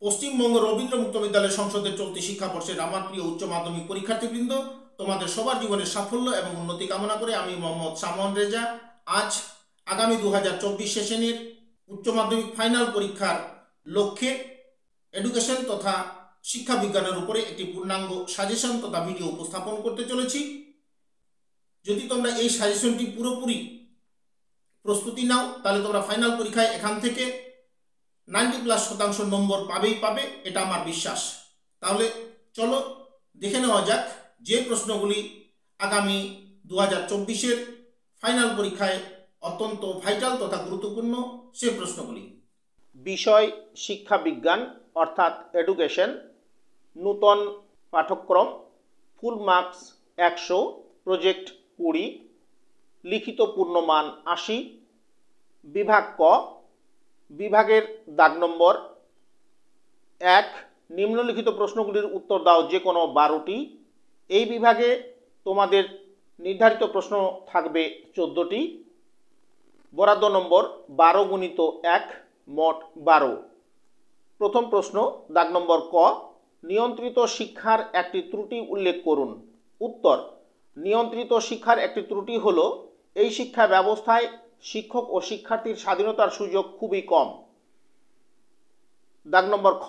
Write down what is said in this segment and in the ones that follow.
পশ্চিমবঙ্গ রবীন্দ্র মুক্ত বিদ্যালয় সংসদের চলতি শিক্ষাবর্ষের আমার প্রিয় উচ্চ মাধ্যমিক পরীক্ষার্থীবৃন্দ, তোমাদের সবার জীবনের সাফল্য এবং উন্নতি কামনা করে আমি মোহাম্মদ সামন রেজা আজ আগামী 2024 সেশনের উচ্চ মাধ্যমিক ফাইনাল পরীক্ষার লক্ষ্যে এডুকেশন তথা শিক্ষা বিজ্ঞানের উপরে একটি পূর্ণাঙ্গ সাজেশন তথা ভিডিও উপস্থাপন করতে চলেছি। যদি তোমরা এই সাজেশনটি পুরোপুরি প্রস্তুতি নাও তাহলে তোমরা ফাইনাল পরীক্ষায় এখান থেকে 90+ নম্বর পাবে, এটা আমার বিশ্বাস। তাহলে চলো দেখে নেওয়া যাক যে প্রশ্নগুলি আগামী 2024-এর ফাইনাল পরীক্ষায় অত্যন্ত ভাইটাল তথা গুরুত্বপূর্ণ সে প্রশ্নগুলি। বিষয় শিক্ষা বিজ্ঞান অর্থাৎ এডুকেশন, নূতন পাঠ্যক্রম, ফুল মার্কস 100, প্রজেক্ট 20, লিখিত পূর্ণমান 80, বিভাগ ক, বিভাগের দাগ নম্বর 1, নিম্নলিখিত প্রশ্নগুলির উত্তর দাও যে কোনো 12টি। এই বিভাগে তোমাদের নির্ধারিত প্রশ্ন থাকবে 14টি, বরাদ্দ নম্বর 12x1, মোট 12। প্রথম প্রশ্ন দাগ নম্বর ক, নিয়ন্ত্রিত শিক্ষার একটি ত্রুটি উল্লেখ করুন। উত্তর, নিয়ন্ত্রিত শিক্ষার একটি ত্রুটি হলো এই শিক্ষা ব্যবস্থায় শিক্ষক ও শিক্ষার্থীর স্বাধীনতার সুযোগ খুবই কম। দাগ নম্বর খ,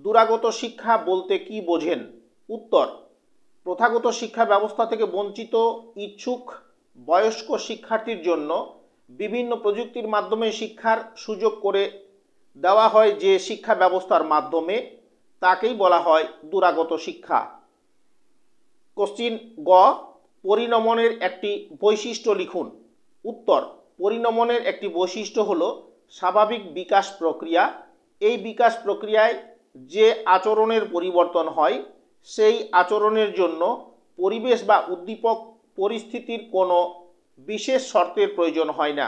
দূরাগত শিক্ষা বলতে কি বোঝেন? উত্তর, প্রথাগত শিক্ষা ব্যবস্থা থেকে বঞ্চিত ইচ্ছুক বয়স্ক শিক্ষার্থীর জন্য বিভিন্ন প্রযুক্তির মাধ্যমে শিক্ষার সুযোগ করে দেওয়া হয় যে শিক্ষা ব্যবস্থার মাধ্যমে, তাকেই বলা হয় দূরাগত শিক্ষা। কোশ্চিন গ, পরিণমনের একটি বৈশিষ্ট্য লিখুন। উত্তর, পরিণমনের একটি বৈশিষ্ট্য হলো স্বাভাবিক বিকাশ প্রক্রিয়া। এই বিকাশ প্রক্রিয়ায় যে আচরণের পরিবর্তন হয় সেই আচরণের জন্য পরিবেশ বা উদ্দীপক পরিস্থিতির কোনো বিশেষ শর্তের প্রয়োজন হয় না।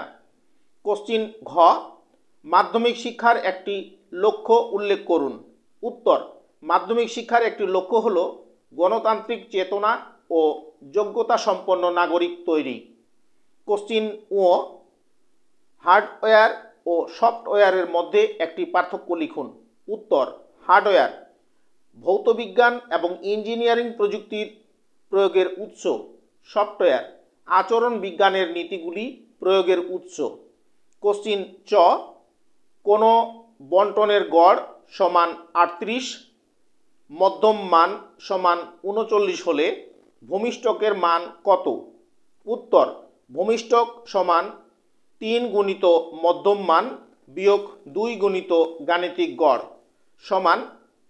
কোশ্চিন ঘ, মাধ্যমিক শিক্ষার একটি লক্ষ্য উল্লেখ করুন। উত্তর, মাধ্যমিক শিক্ষার একটি লক্ষ্য হলো গণতান্ত্রিক চেতনা ও যোগ্যতা সম্পন্ন নাগরিক তৈরি। কোশ্চিন ও, হার্ডওয়্যার ও সফটওয়্যারের মধ্যে একটি পার্থক্য লিখুন। উত্তর, হার্ডওয়্যার ভৌতবিজ্ঞান এবং ইঞ্জিনিয়ারিং প্রযুক্তির প্রয়োগের উৎস, সফটওয়্যার আচরণ বিজ্ঞানের নীতিগুলি প্রয়োগের উৎস। কোশ্চিন চ, কোনো বন্টনের গড় সমান 38, মধ্যম মান সমান 39 হলে ভূমিষ্ঠকের মান কত? উত্তর, ভূমিষ্ঠক সমান 3 গুণিত মধ্যম মান বিয়োগ 2 গুণিত গাণিতিক গড় সমান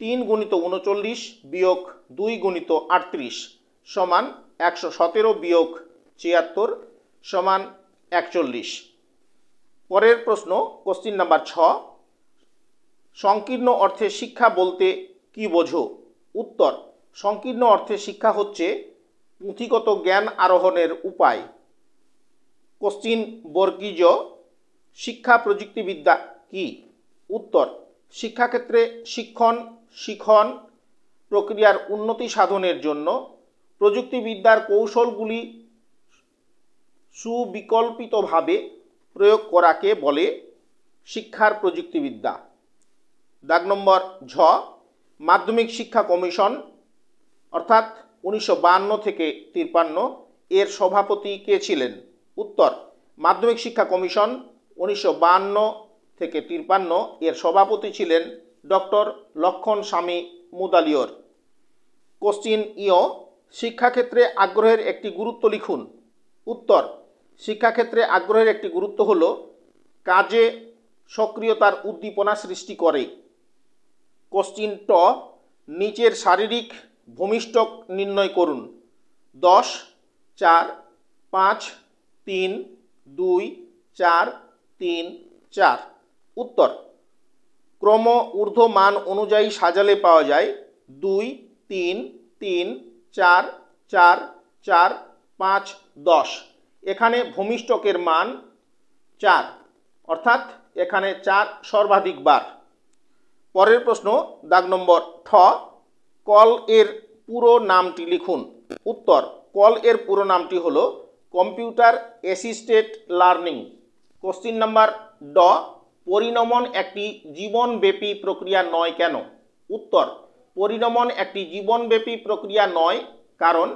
3 গুণিত 39 বিয়োগ 2 গুণিত 38 সমান 117 বিয়োগ 76 সমান 41। পরের প্রশ্ন কোশ্চিন নাম্বার 6, সংকীর্ণ অর্থে শিক্ষা বলতে কি বোঝো? উত্তর, সংকীর্ণ অর্থে শিক্ষা হচ্ছে পুঁথিগত জ্ঞান আরোহণের উপায়। কোশ্চিন বর্গীজ, শিক্ষা প্রযুক্তিবিদ্যা কি? উত্তর, শিক্ষাক্ষেত্রে শিখন প্রক্রিয়ার উন্নতি সাধনের জন্য প্রযুক্তিবিদ্যার কৌশলগুলি সুবিকল্পিতভাবে প্রয়োগ করাকে বলে শিক্ষার প্রযুক্তিবিদ্যা। দাগ নম্বর ঝ, মাধ্যমিক শিক্ষা কমিশন অর্থাৎ 1952 থেকে 53 এর সভাপতি কে ছিলেন? উত্তর, মাধ্যমিক শিক্ষা কমিশন 1952 থেকে 53 এর সভাপতি ছিলেন ডক্টর লক্ষণ স্বামী মুদালিয়র। কোশ্চিন ইও, শিক্ষাক্ষেত্রে আগ্রহের একটি গুরুত্ব লিখুন। উত্তর, শিক্ষাক্ষেত্রে আগ্রহের একটি গুরুত্ব হল কাজে সক্রিয়তার উদ্দীপনা সৃষ্টি করে। কোশ্চিন ট, নিচের শারীরিক ভূমিষ্ঠক নির্ণয় করুন। 10, 4, 5, 3, 2, 4, 3, 4। উত্তর, ক্রম ঊর্ধ্ব মান অনুযায়ী সাজালে পাওয়া যায় 2, 3, 3, 4, 4, 4, 5, 10। এখানে ভূমিষ্ঠকের মান 4, অর্থাৎ এখানে 4 সর্বাধিক বার। পরের প্রশ্ন দাগ নম্বর ঠ, কল এর পুরো নামটি লিখুন। উত্তর, কল এর পুরো নামটি হলো computer assisted learning. Question number ড, পরিণমন একটি জীবনব্যাপী প্রক্রিয়া নয় কেন? উত্তর, পরিণমন একটি জীবনব্যাপী প্রক্রিয়া নয়, কারণ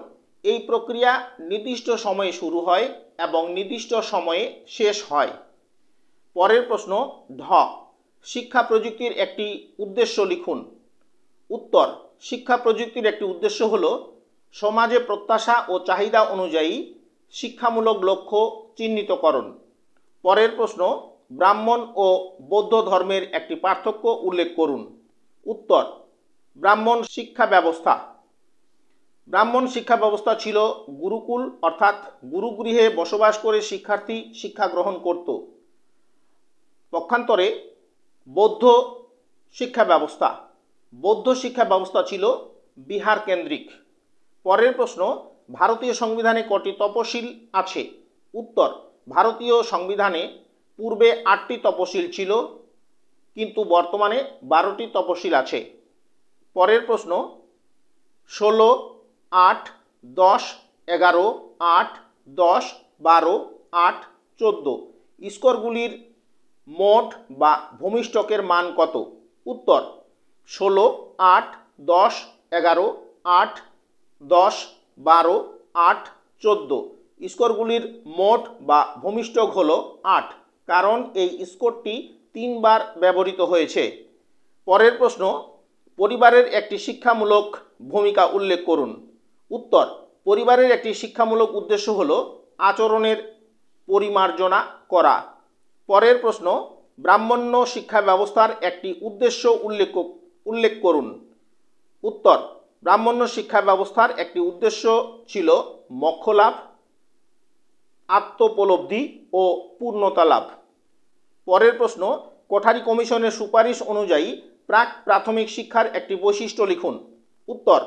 এই প্রক্রিয়া নির্দিষ্ট সময়ে শুরু হয় এবং নির্দিষ্ট সময়ে শেষ হয়। পরের প্রশ্ন, ঢ, শিক্ষা প্রযুক্তির একটি উদ্দেশ্য লিখুন। উত্তর, শিক্ষা প্রযুক্তির একটি উদ্দেশ্য হল সমাজে প্রত্যাশা ও চাহিদা অনুযায়ী শিক্ষামূলক লক্ষ্য চিহ্নিতকরণ। পরের প্রশ্ন, ব্রাহ্মণ ও বৌদ্ধ ধর্মের একটি পার্থক্য উল্লেখ করুন। উত্তর, ব্রাহ্মণ শিক্ষা ব্যবস্থা ছিল গুরুকুল, অর্থাৎ গুরুগৃহে বসবাস করে শিক্ষার্থী শিক্ষা গ্রহণ করত। পক্ষান্তরে বৌদ্ধ শিক্ষা ব্যবস্থা ছিল বিহার কেন্দ্রিক। পরের প্রশ্ন, ভারতীয় সংবিধানে কটি তপশিল আছে? উত্তর, ভারতীয় সংবিধানে পূর্বে 8টি তপশিল ছিল, কিন্তু বর্তমানে 12টি তপশিল আছে। পরের প্রশ্ন, 16, 8, 10, 11, 8, 10, 12, 8, 14 স্কোরগুলির মোট বা ভূমিষ্ঠকের মান কত? উত্তর, 16, 8, 10, 11, 8, 10, 12, 8, 14 স্কোরগুলির মোট বা ভূমিষ্ঠক হল 8, কারণ এই স্কোরটি 3 বার ব্যবহৃত হয়েছে। পরের প্রশ্ন, পরিবারের একটি শিক্ষামূলক ভূমিকা উল্লেখ করুন। উত্তর, পরিবারের একটি শিক্ষামূলক উদ্দেশ্য হল আচরণের পরিমার্জনা করা। পরের প্রশ্ন, ব্রাহ্মণ্য শিক্ষা ব্যবস্থার একটি উদ্দেশ্য উল্লেখ করুন। উত্তর, ব্রাহ্মণ্য শিক্ষা ব্যবস্থার একটি উদ্দেশ্য ছিল মোক্ষলাভ, আত্মোপলব্ধি ও পূর্ণতা লাভ। পরের প্রশ্ন, কোঠারি কমিশনের সুপারিশ অনুযায়ী প্রাক প্রাথমিক শিক্ষার একটি বৈশিষ্ট্য লিখুন। উত্তর,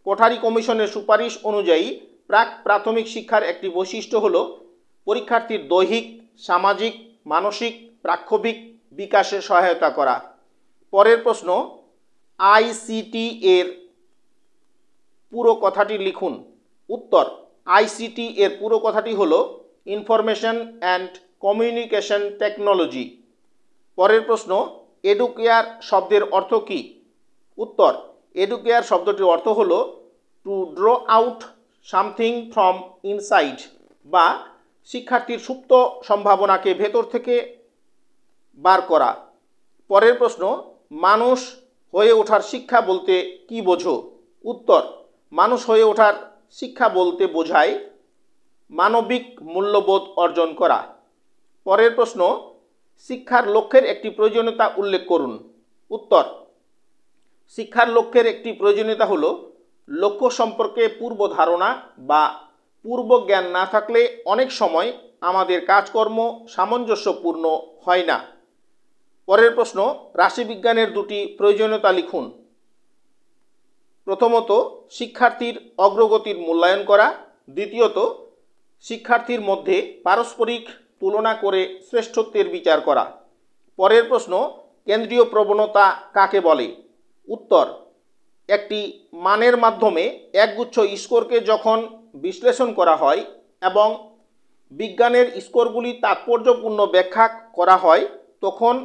কোঠারি কমিশনের সুপারিশ অনুযায়ী প্রাক প্রাথমিক শিক্ষার একটি বৈশিষ্ট্য হল পরীক্ষার্থীর দৈহিক, সামাজিক, মানসিক, প্রাক্ষবিক বিকাশে সহায়তা করা। পরের প্রশ্ন, আইসিটি এর পুরো কথাটি লিখুন। উত্তর, আইসিটি এর পুরো কথাটি হল ইনফরমেশন অ্যান্ড কমিউনিকেশন টেকনোলজি। পরের প্রশ্ন, এডুকেয়ার শব্দের অর্থ কী? উত্তর, এডুকেয়ার শব্দটির অর্থ হল two draw out something from inside, বা শিক্ষার্থীর সুপ্ত সম্ভাবনাকে ভেতর থেকে বার করা। পরের প্রশ্ন, মানুষ হয়ে ওঠার শিক্ষা বলতে কি বোঝো? উত্তর, মানুষ হয়ে ওঠার শিক্ষা বলতে বোঝায় মানবিক মূল্যবোধ অর্জন করা। পরের প্রশ্ন, শিক্ষার লক্ষ্যের একটি প্রয়োজনীয়তা উল্লেখ করুন। উত্তর, শিক্ষার লক্ষ্যের একটি প্রয়োজনীয়তা হল লক্ষ্য সম্পর্কে পূর্ব ধারণা বা পূর্ব জ্ঞান না থাকলে অনেক সময় আমাদের কাজকর্ম সামঞ্জস্যপূর্ণ হয় না। পরের প্রশ্ন, রাশিবিজ্ঞানের দুটি প্রয়োজনীয়তা লিখুন। প্রথমত, শিক্ষার্থীর অগ্রগতির মূল্যায়ন করা। দ্বিতীয়ত, শিক্ষার্থীর মধ্যে পারস্পরিক তুলনা করে শ্রেষ্ঠত্বের বিচার করা। পরের প্রশ্ন, কেন্দ্রীয় প্রবণতা কাকে বলে? উত্তর, একটি মানের মাধ্যমে একগুচ্ছ স্কোরকে যখন বিশ্লেষণ করা হয় এবং বিজ্ঞানের স্কোরগুলি তাৎপর্যপূর্ণ ব্যাখ্যা করা হয় তখন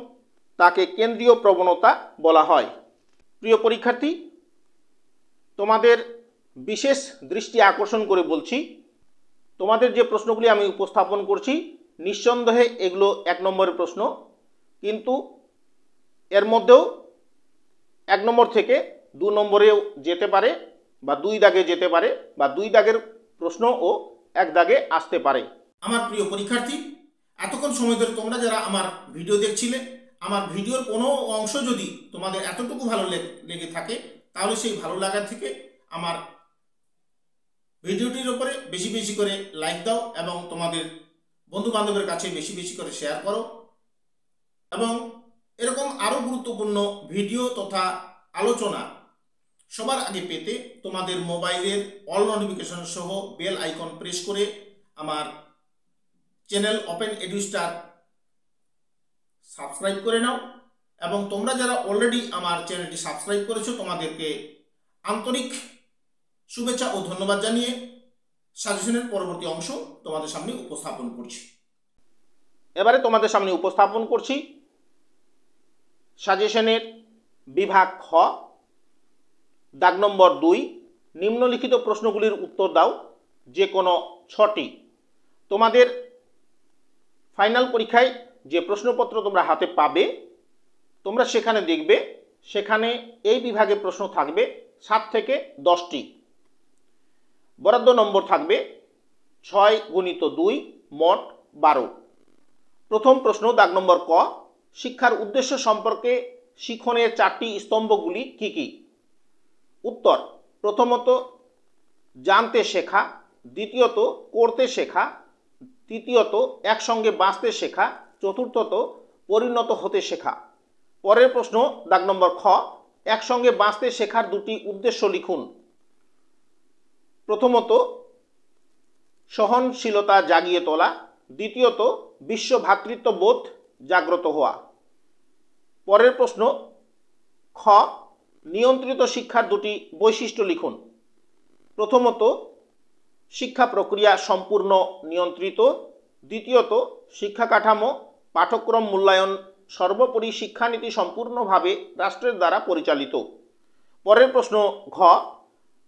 তাকে কেন্দ্রীয় প্রবণতা বলা হয়। প্রিয় পরীক্ষার্থী, তোমাদের বিশেষ দৃষ্টি আকর্ষণ করে বলছি, তোমাদের যে প্রশ্নগুলি আমি উপস্থাপন করছি নিঃসন্দেহে এগুলো 1 নম্বরের প্রশ্ন, কিন্তু এর মধ্যেও 1 নম্বর থেকে 2 নম্বরেও যেতে পারে, বা 2 দাগে যেতে পারে, বা 2 দাগের প্রশ্নও 1 দাগে আসতে পারে। আমার প্রিয় পরীক্ষার্থী, এতক্ষণ সময় ধরে তোমরা যারা আমার ভিডিও দেখছিলে, আমার ভিডিওর কোনো অংশ যদি তোমাদের এতটুকু ভালো লেগে থাকে তাহলে সেই ভালো লাগা থেকে আমার ভিডিওটির উপরে বেশি বেশি করে লাইক দাও এবং তোমাদের বন্ধু বান্ধবের কাছে বেশি বেশি করে শেয়ার করো, এবং এরকম আরও গুরুত্বপূর্ণ ভিডিও তথা আলোচনা সবার আগে পেতে তোমাদের মোবাইলের অল নোটিফিকেশন সহ বেল আইকন প্রেস করে আমার চ্যানেল ওপেন এডুস্টার সাবস্ক্রাইব করে নাও। এবং তোমরা যারা অলরেডি আমার চ্যানেলটি সাবস্ক্রাইব করেছো তোমাদেরকে আন্তরিক শুভেচ্ছা ও ধন্যবাদ জানিয়ে সাজেশনের পরবর্তী অংশ তোমাদের সামনে উপস্থাপন করছি। এবারে তোমাদের সামনে উপস্থাপন করছি সাজেশনের বিভাগ খ। দাগ নম্বর 2, নিম্নলিখিত প্রশ্নগুলির উত্তর দাও যে কোনো 6টি। তোমাদের ফাইনাল পরীক্ষায় যে প্রশ্নপত্র তোমরা হাতে পাবে, তোমরা সেখানে দেখবে সেখানে এই বিভাগে প্রশ্ন থাকবে 7 থেকে 10টি। বরাদ্দ নম্বর থাকবে 6 × 2 মোট 12। প্রথম প্রশ্ন, দাগ নম্বর ক, শিক্ষার উদ্দেশ্য সম্পর্কে শিখনের 4টি স্তম্ভগুলি কি কি? উত্তর, প্রথমত জানতে শেখা, দ্বিতীয়ত করতে শেখা, তৃতীয়ত একসঙ্গে বাঁচতে শেখা, চতুর্থত পরিণত হতে শেখা। পরের প্রশ্ন, দাগ নম্বর খ, একসঙ্গে বাঁচতে শেখার 2টি উদ্দেশ্য লিখুন। প্রথমত সহনশীলতা জাগিয়ে তোলা, দ্বিতীয়ত বিশ্ব ভ্রাতৃত্ববোধ জাগ্রত হওয়া। পরের প্রশ্ন খ, নিয়ন্ত্রিত শিক্ষার 2টি বৈশিষ্ট্য লিখুন। প্রথমত শিক্ষা প্রক্রিয়া সম্পূর্ণ নিয়ন্ত্রিত, দ্বিতীয়ত শিক্ষা কাঠামো পাঠ্যক্রম মূল্যায়ন, সর্বোপরি শিক্ষানীতি সম্পূর্ণভাবে রাষ্ট্রের দ্বারা পরিচালিত। পরের প্রশ্ন ঘ,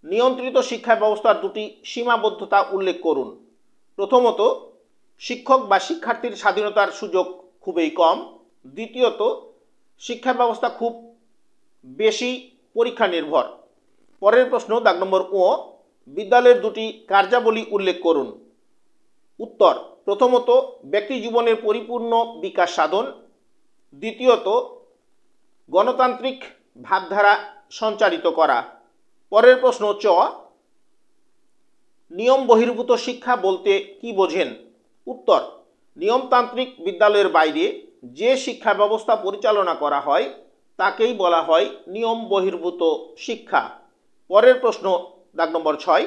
নিয়ন্ত্রিত শিক্ষা ব্যবস্থার 2টি সীমাবদ্ধতা উল্লেখ করুন। প্রথমত শিক্ষক বা শিক্ষার্থীর স্বাধীনতার সুযোগ খুবই কম, দ্বিতীয়ত শিক্ষা ব্যবস্থা খুব বেশি পরীক্ষা নির্ভর। পরের প্রশ্ন, দাগ নম্বর ও, বিদ্যালয়ের 2টি কার্যাবলী উল্লেখ করুন। উত্তর, প্রথমত ব্যক্তি জীবনের পরিপূর্ণ বিকাশ সাধন, দ্বিতীয়ত গণতান্ত্রিক ভাবধারা সঞ্চারিত করা। পরের প্রশ্ন চ, নিয়ম বহির্ভূত শিক্ষা বলতে কি বোঝেন? উত্তর, নিয়মতান্ত্রিক বিদ্যালয়ের বাইরে যে শিক্ষা ব্যবস্থা পরিচালনা করা হয় তাকেই বলা হয় নিয়ম বহির্ভূত শিক্ষা। পরের প্রশ্ন, দাগ নম্বর 6,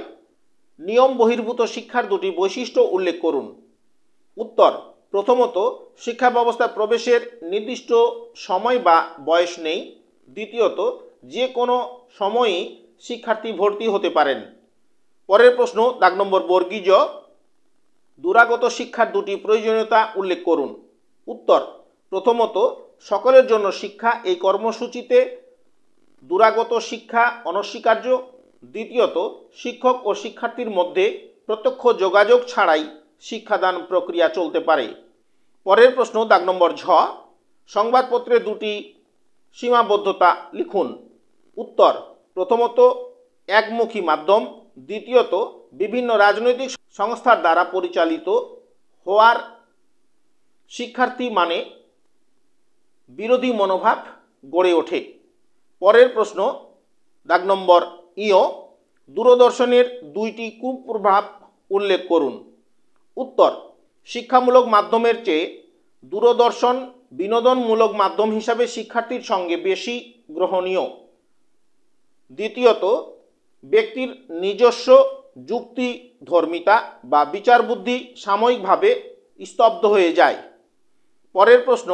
নিয়ম বহির্ভূত শিক্ষার 2টি বৈশিষ্ট্য উল্লেখ করুন। উত্তর, প্রথমত শিক্ষা ব্যবস্থায় প্রবেশের নির্দিষ্ট সময় বা বয়স নেই, দ্বিতীয়ত যে কোনো সময়ই শিক্ষার্থী ভর্তি হতে পারেন। পরের প্রশ্ন, দাগ নম্বর বর্গীজ, দূরাগত শিক্ষার 2টি প্রয়োজনীয়তা উল্লেখ করুন। উত্তর, প্রথমত সকলের জন্য শিক্ষা এই কর্মসূচিতে দূরাগত শিক্ষা অনস্বীকার্য, দ্বিতীয়ত শিক্ষক ও শিক্ষার্থীর মধ্যে প্রত্যক্ষ যোগাযোগ ছাড়াই শিক্ষাদান প্রক্রিয়া চলতে পারে। পরের প্রশ্ন, দাগ নম্বর ঝ, সংবাদপত্রের 2টি সীমাবদ্ধতা লিখুন। উত্তর, প্রথমত একমুখী মাধ্যম, দ্বিতীয়ত বিভিন্ন রাজনৈতিক সংস্থার দ্বারা পরিচালিত হওয়ার শিক্ষার্থী মানে বিরোধী মনোভাব গড়ে ওঠে। পরের প্রশ্ন, দাগ নম্বর ইও, দূরদর্শনের 2টি কুপ্রভাব উল্লেখ করুন। উত্তর, শিক্ষামূলক মাধ্যমের চেয়ে দূরদর্শন বিনোদনমূলক মাধ্যম হিসাবে শিক্ষার্থীর সঙ্গে বেশি গ্রহণীয়, দ্বিতীয়ত ব্যক্তির নিজস্ব যুক্তি ধর্মিতা বা বিচার বুদ্ধি সাময়িকভাবে স্তব্ধ হয়ে যায়। পরের প্রশ্ন,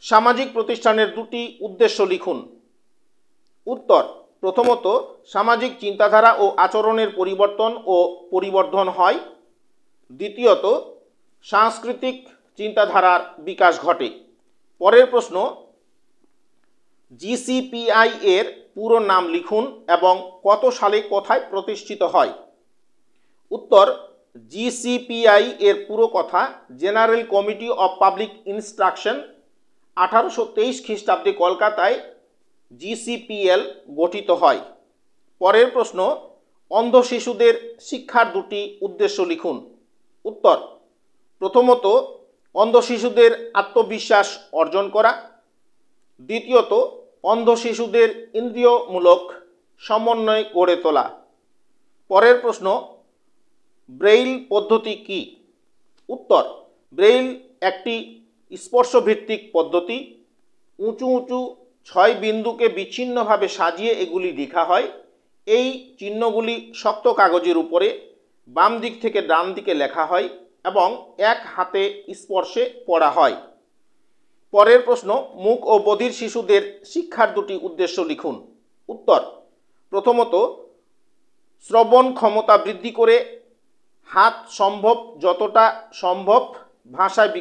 সামাজিক প্রতিষ্ঠানের 2টি উদ্দেশ্য লিখুন। উত্তর, প্রথমত সামাজিক চিন্তাধারা ও আচরণের পরিবর্তন ও পরিবর্ধন হয়, দ্বিতীয়ত সাংস্কৃতিক চিন্তাধারার বিকাশ ঘটে। পরের প্রশ্ন, জিসিপিআই এর পুরো নাম লিখুন এবং কত সালে কোথায় প্রতিষ্ঠিত হয়? উত্তর, জিসিপিআই এর পুরো কথা general committee of public instruction, 1823 খ্রিস্টাব্দে কলকাতায় জিসিপিএল গঠিত হয়। পরের প্রশ্ন, অন্ধ শিশুদের শিক্ষার 2টি উদ্দেশ্য লিখুন। উত্তর, প্রথমত অন্ধ শিশুদের আত্মবিশ্বাস অর্জন করা, দ্বিতীয়ত অন্ধ শিশুদের ইন্দ্রিয়মূলক সমন্বয় গড়ে তোলা। পরের প্রশ্ন, ব্রেইল পদ্ধতি কি? উত্তর, ব্রেইল একটি স্পর্শভিত্তিক পদ্ধতি, উঁচু উঁচু 6 বিন্দুকে বিচ্ছিন্নভাবে সাজিয়ে এগুলি লেখা হয়। এই চিহ্নগুলি শক্ত কাগজের উপরে বাম দিক থেকে ডান দিকে লেখা হয় এবং এক হাতে স্পর্শে পড়া হয়। পরের প্রশ্ন, মূক ও বধির শিশুদের শিক্ষার 2টি উদ্দেশ্য লিখুন। উত্তর, প্রথমত শ্রবণ ক্ষমতা বৃদ্ধি করে হাত সম্ভব যতটা সম্ভব ভাষায়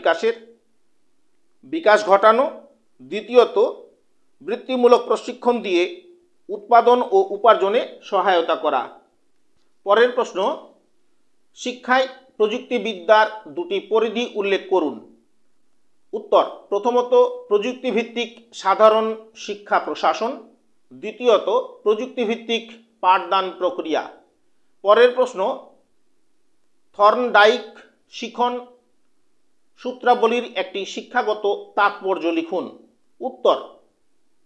বিকাশ ঘটানো, দ্বিতীয়ত, বৃত্তিমূলক প্রশিক্ষণ দিয়ে উৎপাদন ও উপার্জনে সহায়তা করা। পরের প্রশ্ন, শিক্ষায় প্রযুক্তিবিদ্যার দুটি পরিধি উল্লেখ করুন। উত্তর, প্রথমত প্রযুক্তিভিত্তিক সাধারণ শিক্ষা প্রশাসন, দ্বিতীয়ত প্রযুক্তিভিত্তিক পাঠদান প্রক্রিয়া। পরের প্রশ্ন, থর্নডাইক শিখন সূত্রাবলীর একটি শিক্ষাগত তাৎপর্য লিখুন। উত্তর,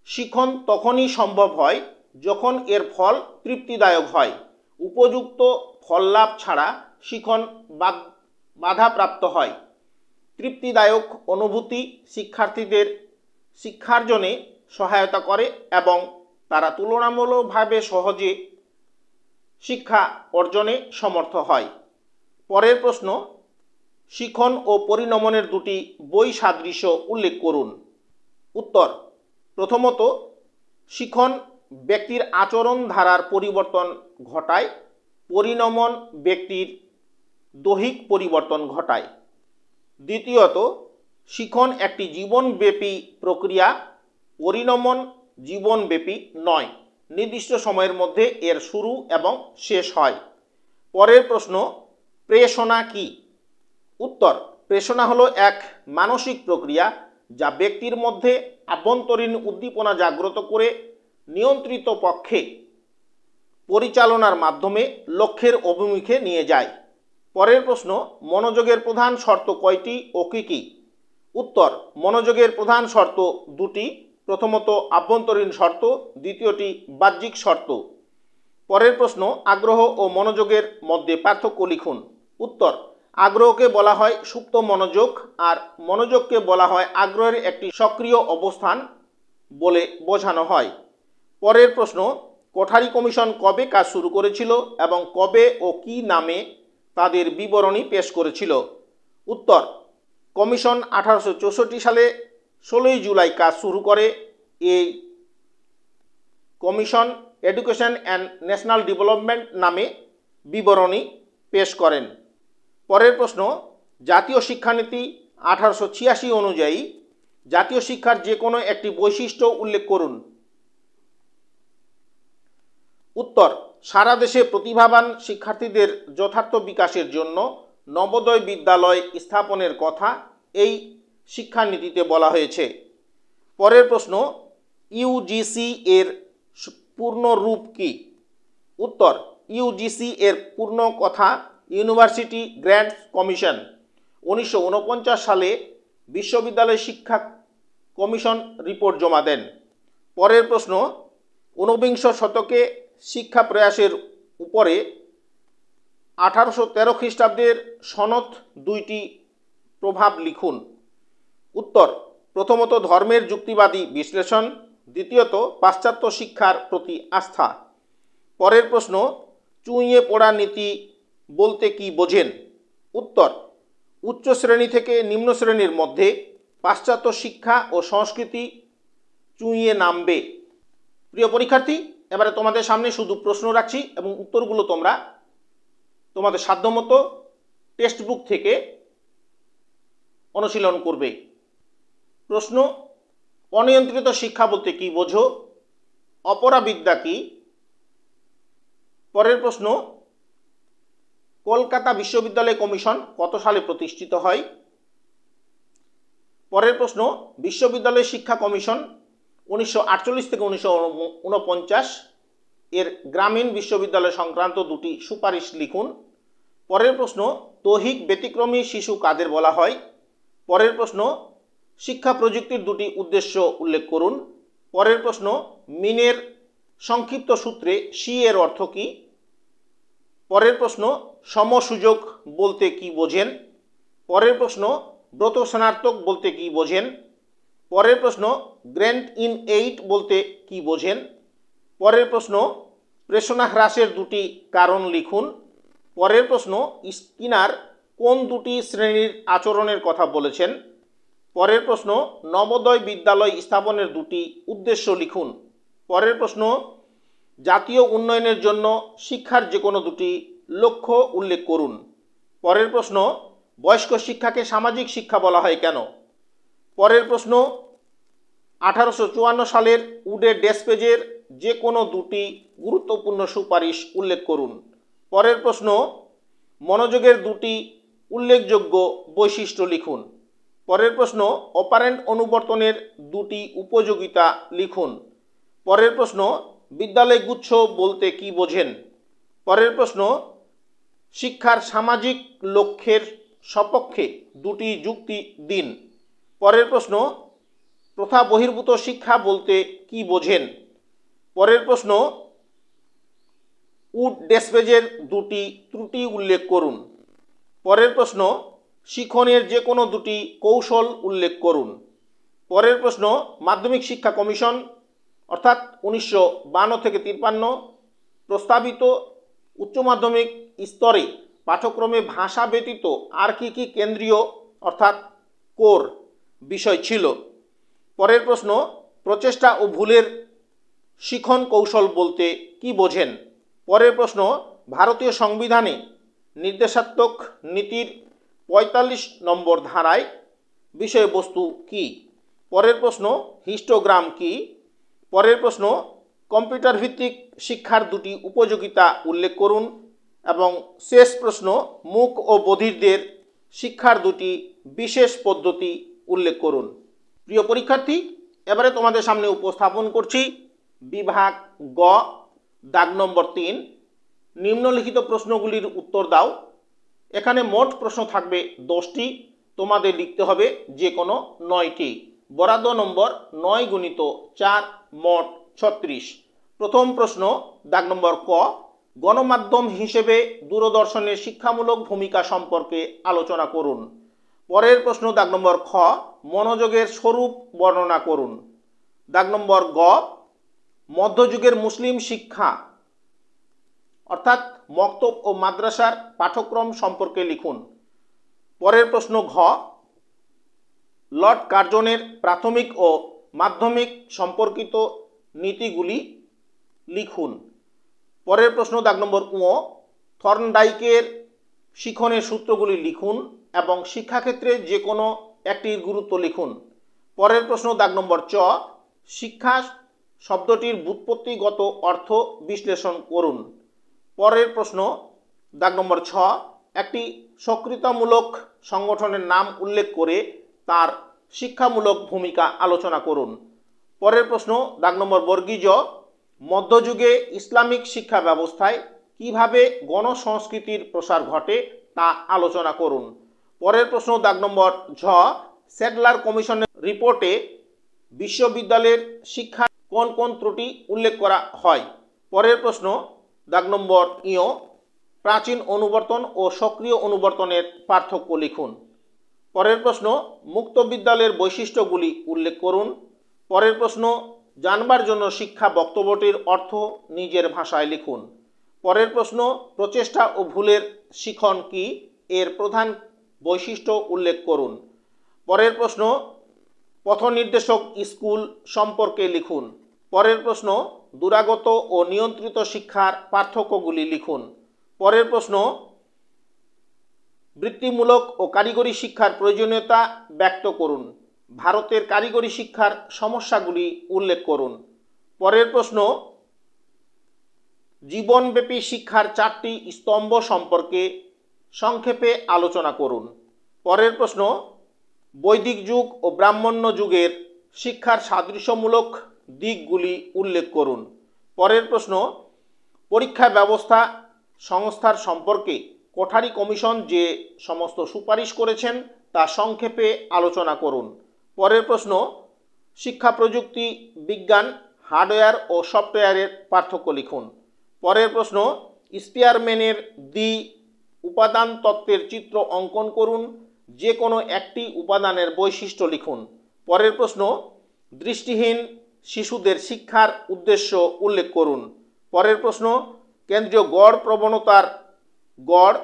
শিখন তখনই সম্ভব হয় যখন এর ফল তৃপ্তিদায়ক হয়। উপযুক্ত ফললাভ ছাড়া শিখন বাধাপ্রাপ্ত হয়। তৃপ্তিদায়ক অনুভূতি শিক্ষার্থীদের শিক্ষার্জনে সহায়তা করে এবং তারা তুলনামূলকভাবে সহজে শিক্ষা অর্জনে সমর্থ হয়। পরের প্রশ্ন, শিখন ও পরিণমনের দুটি বৈসাদৃশ্য উল্লেখ করুন। উত্তর, প্রথমত শিখন ব্যক্তির আচরণ ধারার পরিবর্তন ঘটায়, পরিণমন ব্যক্তির দৈহিক পরিবর্তন ঘটায়। দ্বিতীয়ত, শিখন একটি জীবনব্যাপী প্রক্রিয়া, পরিণমন জীবনব্যাপী নয়, নির্দিষ্ট সময়ের মধ্যে এর শুরু এবং শেষ হয়। পরের প্রশ্ন, প্রেষণা কি? উত্তর, প্রেষণা হলো এক মানসিক প্রক্রিয়া যা ব্যক্তির মধ্যে আভ্যন্তরীণ উদ্দীপনা জাগ্রত করে নিয়ন্ত্রিত পক্ষে পরিচালনার মাধ্যমে লক্ষ্যের অভিমুখে নিয়ে যায়। পরের প্রশ্ন, মনোযোগের প্রধান শর্ত কয়টি ও কী কী? উত্তর, মনোযোগের প্রধান শর্ত দুটি, প্রথমত আভ্যন্তরীণ শর্ত, দ্বিতীয়টি বাহ্যিক শর্ত। পরের প্রশ্ন, আগ্রহ ও মনোযোগের মধ্যে পার্থক্য লিখুন। উত্তর, আগ্রহকে বলা হয় সুপ্ত মনোযোগ আর মনোযোগকে বলা হয় আগ্রহের একটি সক্রিয় অবস্থান বলে বোঝানো হয়। পরের প্রশ্ন, কোঠারি কমিশন কবে কাজ শুরু করেছিল এবং কবে ও কী নামে তাদের বিবরণী পেশ করেছিল? উত্তর, কমিশন 1864 সালে 16 জুলাই কাজ শুরু করে। এই commission education and national development নামে বিবরণী পেশ করেন। পরের প্রশ্ন, জাতীয় শিক্ষানীতি 1886 অনুযায়ী জাতীয় শিক্ষার যে কোনো একটি বৈশিষ্ট্য উল্লেখ করুন। উত্তর, সারা দেশে প্রতিভাবান শিক্ষার্থীদের যথার্থ বিকাশের জন্য নবোদয় বিদ্যালয় স্থাপনের কথা এই শিক্ষানীতিতে বলা হয়েছে। পরের প্রশ্ন, ইউজিসি এর পূর্ণ রূপ কি? উত্তর, ইউজিসি এর পূর্ণ কথা ইউনিভার্সিটি গ্র্যান্টস কমিশন। 1949 সালে বিশ্ববিদ্যালয় শিক্ষা কমিশন রিপোর্ট জমা দেন। পরের প্রশ্ন, ঊনবিংশ শতকে শিক্ষা প্রয়াসের উপরে 1813 খ্রিস্টাব্দের সনদ দুইটি প্রভাব লিখুন। উত্তর, প্রথমত ধর্মের যুক্তিবাদী বিশ্লেষণ, দ্বিতীয়ত পাশ্চাত্য শিক্ষার প্রতি আস্থা। পরের প্রশ্ন, চুঁইয়ে পড়া নীতি বলতে কি বোঝেন? উত্তর, উচ্চ শ্রেণী থেকে নিম্ন শ্রেণীর মধ্যে পাশ্চাত্য শিক্ষা ও সংস্কৃতি চুঁইয়ে নামবে। প্রিয় পরীক্ষার্থী, এবারে তোমাদের সামনে শুধু প্রশ্ন রাখছি এবং উত্তরগুলো তোমরা তোমাদের সাধ্যমতো টেক্সট বুক থেকে অনুশীলন করবে। প্রশ্ন, অনিয়ন্ত্রিত শিক্ষা বলতে কি বোঝো? অপরাবিদ্যা কি? পরের প্রশ্ন, কলকাতা বিশ্ববিদ্যালয় কমিশন কত সালে প্রতিষ্ঠিত হয়? পরের প্রশ্ন, বিশ্ববিদ্যালয় শিক্ষা কমিশন 1948 থেকে 1949 এর গ্রামীণ বিশ্ববিদ্যালয় সংক্রান্ত দুটি সুপারিশ লিখুন। পরের প্রশ্ন, দৈহিক ব্যতিক্রমী শিশু কাদের বলা হয়? পরের প্রশ্ন, শিক্ষা প্রযুক্তির দুটি উদ্দেশ্য উল্লেখ করুন। পরের প্রশ্ন, মিনের সংক্ষিপ্ত সূত্রে সি এর অর্থ কী? পরের প্রশ্ন, সমসুযোগ বলতে কি বোঝেন? পরের প্রশ্ন, ব্রত স্নাতক বলতে কি বোঝেন? পরের প্রশ্ন, গ্র্যান্ট ইন এইড বলতে কি বোঝেন? পরের প্রশ্ন, প্রেষণা হ্রাসের দুটি কারণ লিখুন। পরের প্রশ্ন, স্কিনার কোন দুটি শ্রেণীর আচরণের কথা বলেছেন? পরের প্রশ্ন, নবোদয় বিদ্যালয় স্থাপনের দুটি উদ্দেশ্য লিখুন। পরের প্রশ্ন, জাতীয় উন্নয়নের জন্য শিক্ষার যে কোনো দুটি লক্ষ্য উল্লেখ করুন। পরের প্রশ্ন, বয়স্ক শিক্ষাকে সামাজিক শিক্ষা বলা হয় কেন? পরের প্রশ্ন, 1854 সালের উডে ডেসপেজের যে কোনো দুটি গুরুত্বপূর্ণ সুপারিশ উল্লেখ করুন। পরের প্রশ্ন, মনোযোগের দুটি উল্লেখযোগ্য বৈশিষ্ট্য লিখুন। পরের প্রশ্ন, অপারেন্ট অনুবর্তনের দুটি উপযোগিতা লিখুন। পরের প্রশ্ন, বিদ্যালয় গুচ্ছ বলতে কি বোঝেন? পরের প্রশ্ন, শিক্ষার সামাজিক লক্ষ্যের সপক্ষে দুটি যুক্তি দিন। পরের প্রশ্ন, প্রথা বহির্ভূত শিক্ষা বলতে কি বোঝেন? পরের প্রশ্ন, উড ডেসপেজের দুটি ত্রুটি উল্লেখ করুন। পরের প্রশ্ন, শিক্ষণের যে কোনো দুটি কৌশল উল্লেখ করুন। পরের প্রশ্ন, মাধ্যমিক শিক্ষা কমিশন অর্থাৎ 1952 থেকে 53 প্রস্তাবিত উচ্চ মাধ্যমিক স্তরে পাঠ্যক্রমে ভাষা ব্যতীত আর কি কি কেন্দ্রীয় অর্থাৎ কোর বিষয় ছিল? পরের প্রশ্ন, প্রচেষ্টা ও ভুলের শিখন কৌশল বলতে কি বোঝেন? পরের প্রশ্ন, ভারতীয় সংবিধানে নির্দেশাত্মক নীতির 45 নম্বর ধারায় বিষয়বস্তু কি? পরের প্রশ্ন, হিস্টোগ্রাম কি? পরের প্রশ্ন, কম্পিউটার ভিত্তিক শিক্ষার দুটি উপযোগিতা উল্লেখ করুন। এবং শেষ প্রশ্ন, মূক ও বধিরদের শিক্ষার দুটি বিশেষ পদ্ধতি উল্লেখ করুন। প্রিয় পরীক্ষার্থী, এবারে তোমাদের সামনে উপস্থাপন করছি বিভাগ গ, দাগ নম্বর 3, নিম্নলিখিত প্রশ্নগুলির উত্তর দাও। এখানে মোট প্রশ্ন থাকবে 10টি, তোমাদের লিখতে হবে যে কোনো 9টি। বরাদ্দ নম্বর 9 গুণিত 4 মোট 36। প্রথম প্রশ্ন, দাগ নম্বর ক, গণমাধ্যম হিসেবে দূরদর্শনের শিক্ষামূলক ভূমিকা সম্পর্কে আলোচনা করুন। পরের প্রশ্ন, দাগ নম্বর খ, মনোযোগের স্বরূপ বর্ণনা করুন। দাগ নম্বর গ, মধ্যযুগের মুসলিম শিক্ষা অর্থাৎ মক্তব ও মাদ্রাসার পাঠ্যক্রম সম্পর্কে লিখুন। পরের প্রশ্ন ঘ, লর্ড কার্জনের প্রাথমিক ও মাধ্যমিক সম্পর্কিত নীতিগুলি লিখুন। পরের প্রশ্ন, দাগ নম্বর উ, থর্নডাইকের শিখনের সূত্রগুলি লিখুন এবং শিক্ষাক্ষেত্রে যে কোনো একটির গুরুত্ব লিখুন। পরের প্রশ্ন, দাগ নম্বর চ, শিক্ষা শব্দটির ব্যুৎপত্তিগত অর্থ বিশ্লেষণ করুন। পরের প্রশ্ন, দাগ নম্বর ছ, একটি সক্রিয়তামূলক সংগঠনের নাম উল্লেখ করে তার শিক্ষামূলক ভূমিকা আলোচনা করুন। পরের প্রশ্ন, দাগ নম্বর বর্গীজ, মধ্যযুগে ইসলামিক শিক্ষা ব্যবস্থায় কিভাবে গণসংস্কৃতির প্রসার ঘটে তা আলোচনা করুন। পরের প্রশ্ন, দাগ নম্বর ঝ, স্যাডলার কমিশনের রিপোর্টে বিশ্ববিদ্যালয়ের শিক্ষা কোন কোন ত্রুটি উল্লেখ করা হয়? পরের প্রশ্ন, দাগ নম্বর ইয়, প্রাচীন অনুবর্তন ও সক্রিয় অনুবর্তনের পার্থক্য লিখুন। পরের প্রশ্ন, মুক্ত বিদ্যালয়ের বৈশিষ্ট্যগুলি উল্লেখ করুন। পরের প্রশ্ন, জানবার জন্য শিক্ষা বক্তব্যটির অর্থ নিজের ভাষায় লিখুন। পরের প্রশ্ন, প্রচেষ্টা ও ভুলের শিখন কি, এর প্রধান বৈশিষ্ট্য উল্লেখ করুন। পরের প্রশ্ন, পথ নির্দেশক স্কুল সম্পর্কে লিখুন। পরের প্রশ্ন, দূরাগত ও নিয়ন্ত্রিত শিক্ষার পার্থক্যগুলি লিখুন। পরের প্রশ্ন, বৃত্তিমূলক ও কারিগরি শিক্ষার প্রয়োজনীয়তা ব্যক্ত করুন। ভারতের কারিগরি শিক্ষার সমস্যাগুলি উল্লেখ করুন। পরের প্রশ্ন, জীবনব্যাপী শিক্ষার 4টি স্তম্ভ সম্পর্কে সংক্ষেপে আলোচনা করুন। পরের প্রশ্ন, বৈদিক যুগ ও ব্রাহ্মণ্য যুগের শিক্ষার সাদৃশ্যমূলক দিকগুলি উল্লেখ করুন। পরের প্রশ্ন, পরীক্ষা ব্যবস্থা সংস্থার সম্পর্কে কোঠারি কমিশন যে সমস্ত সুপারিশ করেছেন তা সংক্ষেপে আলোচনা করুন। পরের প্রশ্ন, শিক্ষা প্রযুক্তি বিজ্ঞান হার্ডওয়্যার ও সফটওয়্যারের পার্থক্য লিখুন। পরের প্রশ্ন, স্পিয়ারম্যানের দ্বি উপাদান তত্ত্বের চিত্র অঙ্কন করুন। যে কোনো একটি উপাদানের বৈশিষ্ট্য লিখুন। পরের প্রশ্ন, দৃষ্টিহীন শিশুদের শিক্ষার উদ্দেশ্য উল্লেখ করুন। পরের প্রশ্ন, কেন্দ্রীয় গড় প্রবণতার গড়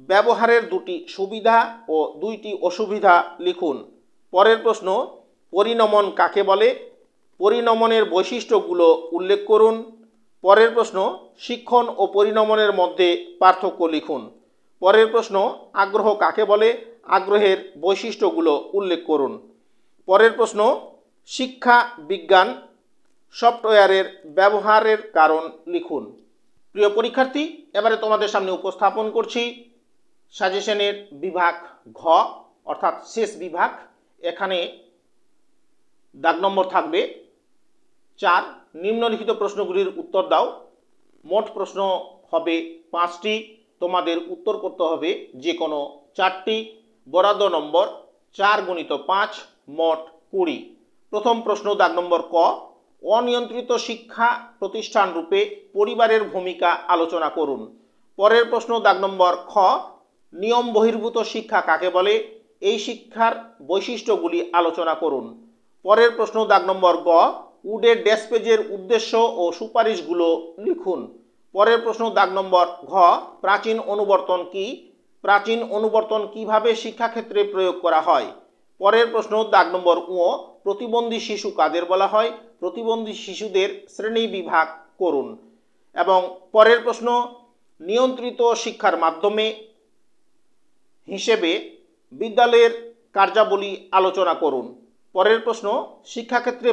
ব্যবহারের 2টি সুবিধা ও 2টি অসুবিধা লিখুন। পরের প্রশ্ন, পরিণমন কাকে বলে? পরিণমনের বৈশিষ্ট্যগুলো উল্লেখ করুন। পরের প্রশ্ন, শিক্ষণ ও পরিণমনের মধ্যে পার্থক্য লিখুন। পরের প্রশ্ন, আগ্রহ কাকে বলে? আগ্রহের বৈশিষ্ট্যগুলো উল্লেখ করুন। পরের প্রশ্ন, শিক্ষা বিজ্ঞান সফটওয়্যারের ব্যবহারের কারণ লিখুন। প্রিয় পরীক্ষার্থী, এবারে তোমাদের সামনে উপস্থাপন করছি সাজেশনের বিভাগ ঘ অর্থাৎ শেষ বিভাগ। এখানে দাগ নম্বর থাকবে 4। নিম্নলিখিত প্রশ্নগুলির উত্তর দাও। মোট প্রশ্ন হবে 5টি, তোমাদের উত্তর করতে হবে যে কোনো 4টি। বরাদ্দ নম্বর 4 × 5 মোট 20। প্রথম প্রশ্ন দাগ নম্বর ক, অনিয়ন্ত্রিত শিক্ষা প্রতিষ্ঠান রূপে পরিবারের ভূমিকা আলোচনা করুন। পরের প্রশ্ন দাগ নম্বর খ, নিয়ম বহির্ভূত শিক্ষা কাকে বলে? এই শিক্ষার বৈশিষ্ট্যগুলি আলোচনা করুন। পরের প্রশ্ন দাগ নম্বর গ, উডের ড্যাশ পেজের উদ্দেশ্য ও সুপারিশগুলো লিখুন। পরের প্রশ্ন দাগ নম্বর ঘ, প্রাচীন অনুবর্তন কি? প্রাচীন অনুবর্তন কিভাবে শিক্ষাক্ষেত্রে প্রয়োগ করা হয়? পরের প্রশ্ন দাগ নম্বর উ, প্রতিবন্ধী শিশু কাদের বলা হয়? প্রতিবন্ধী শিশুদের শ্রেণী বিভাগ করুন। এবং পরের প্রশ্ন, নিয়ন্ত্রিত শিক্ষার মাধ্যমে হিসেবে বিদ্যালয়ের কার্যাবলী আলোচনা করুন। পরের প্রশ্ন, শিক্ষাক্ষেত্রে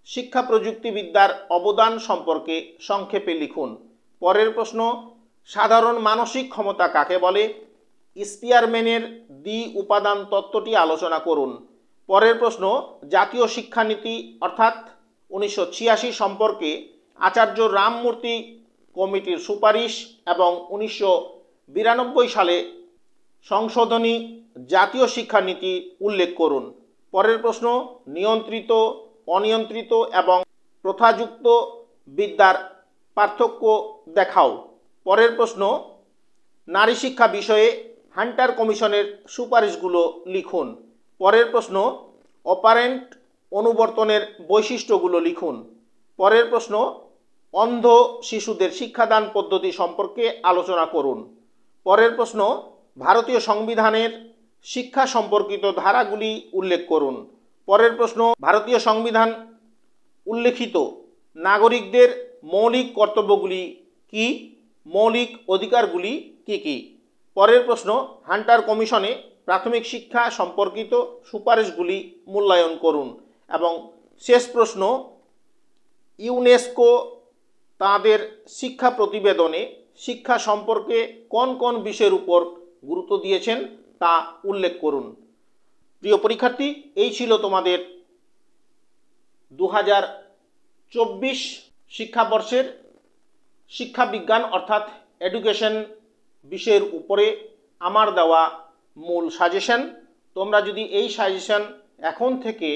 শিক্ষা প্রযুক্তিবিদ্যার অবদান সম্পর্কে সংক্ষেপে লিখুন। পরের প্রশ্ন, সাধারণ মানসিক ক্ষমতা কাকে বলে? স্পিয়ারম্যানের দ্বি উপাদান তত্ত্বটি আলোচনা করুন। পরের প্রশ্ন, জাতীয় শিক্ষানীতি অর্থাৎ 1986 সম্পর্কে আচার্য রামমূর্তি কমিটির সুপারিশ এবং 1992 সালে সংশোধনী জাতীয় শিক্ষানীতি উল্লেখ করুন। পরের প্রশ্ন, নিয়ন্ত্রিত, অনিয়ন্ত্রিত এবং প্রথাযুক্ত বিদ্যার পার্থক্য দেখাও। পরের প্রশ্ন, নারী শিক্ষা বিষয়ে হান্টার কমিশনের সুপারিশগুলো লিখুন। পরের প্রশ্ন, অপারেন্ট অনুবর্তনের বৈশিষ্ট্যগুলো লিখুন। পরের প্রশ্ন, অন্ধ শিশুদের শিক্ষাদান পদ্ধতি সম্পর্কে আলোচনা করুন। পরের প্রশ্ন, ভারতীয় সংবিধানের শিক্ষা সম্পর্কিত ধারাগুলি উল্লেখ করুন। পরের প্রশ্ন, ভারতীয় সংবিধান উল্লেখিত নাগরিকদের মৌলিক কর্তব্যগুলি কি? মৌলিক অধিকারগুলি কি কি? পরের প্রশ্ন, হান্টার কমিশনে প্রাথমিক শিক্ষা সম্পর্কিত সুপারিশগুলি মূল্যায়ন করুন। এবং শেষ প্রশ্ন, ইউনেস্কো তাদের শিক্ষা প্রতিবেদনে শিক্ষা সম্পর্কে কোন কোন বিষয়ের উপর গুরুত্ব দিয়েছেন তা উল্লেখ করুন। প্রিয় পরীক্ষার্থী, এই ছিল তোমাদের 2024 শিক্ষাবর্ষের শিক্ষা বিজ্ঞান অর্থাৎ এডুকেশন বিষয়ের উপরে আমার দেওয়া মূল সাজেশন। তোমরা যদি এই সাজেশন এখন থেকে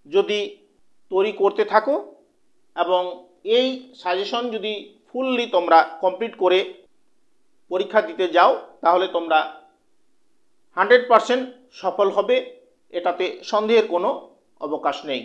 যদি তৈরি করতে থাকো এবং এই সাজেশন যদি ফুললি তোমরা কমপ্লিট করে পরীক্ষা দিতে যাও, তাহলে তোমরা 100% সফল হবে, এটাতে সন্দেহের কোনো অবকাশ নেই।